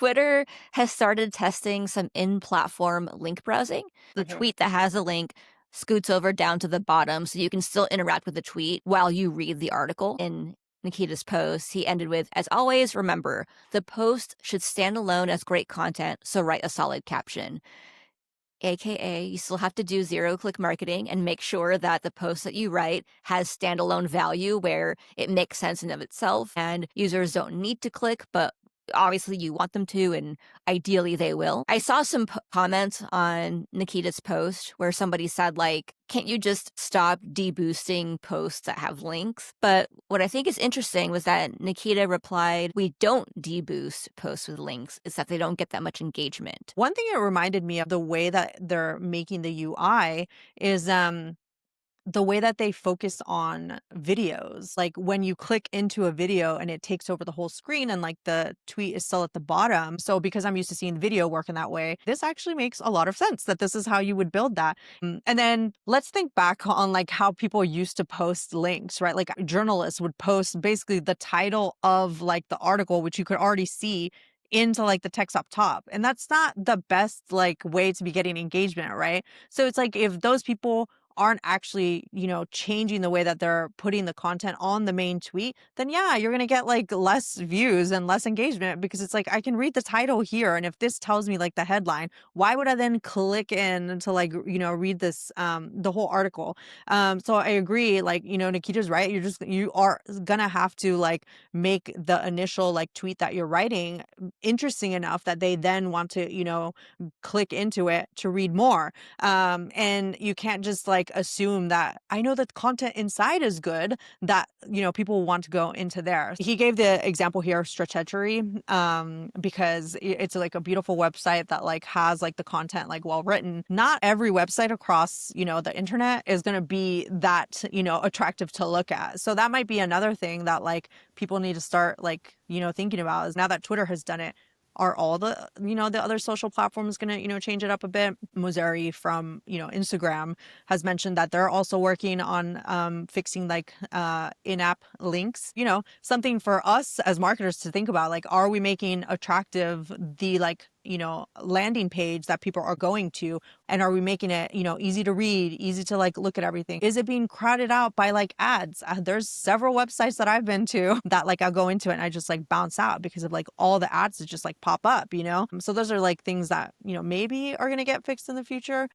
Twitter has started testing some in-platform link browsing. The Mhm. tweet that has a link scoots over down to the bottom so you can still interact with the tweet while you read the article. In Nikita's post, he ended with, "As always, remember, the post should stand alone as great content, so write a solid caption." AKA, you still have to do zero-click marketing and make sure that the post that you write has standalone value where it makes sense in of itself and users don't need to click, but obviously you want them to, and ideally they will. I saw some comments on Nikita's post where somebody said, like, can't you just stop deboosting posts that have links? But what I think is interesting was that Nikita replied, we don't deboost posts with links. It's that they don't get that much engagement. One thing it reminded me of the way that they're making the UI is the way that they focus on videos. Like when you click into a video and it takes over the whole screen and like the tweet is still at the bottom. So because I'm used to seeing video work in that way, this actually makes a lot of sense that this is how you would build that. And then let's think back on like how people used to post links, right? Like journalists would post basically the title of like the article, which you could already see into like the text up top. And that's not the best like way to be getting engagement, right? So it's like if those people aren't actually, changing the way that they're putting the content on the main tweet, then yeah, you're going to get like less views and less engagement because it's like I can read the title here and if this tells me like the headline, why would I then click in to like, read this the whole article? So I agree, like, Nikita's right. You are going to have to like make the initial like tweet that you're writing interesting enough that they then want to, click into it to read more. And you can't just like assume that I know that content inside is good, that, people want to go into there. He gave the example here of Stratechery, because it's like a beautiful website that like has like the content like well written. Not every website across, the internet is going to be that, attractive to look at. So that might be another thing that like people need to start like, thinking about is now that Twitter has done it, are all the, the other social platforms going to, change it up a bit? Mosseri from, Instagram has mentioned that they're also working on fixing like in-app links, something for us as marketers to think about. Like, are we making attractive the like, landing page that people are going to? And are we making it, easy to read, easy to like look at everything? Is it being crowded out by like ads? There's several websites that I've been to that like I'll go into it and I just like bounce out because of like all the ads that just like pop up, So those are like things that, maybe are going to get fixed in the future.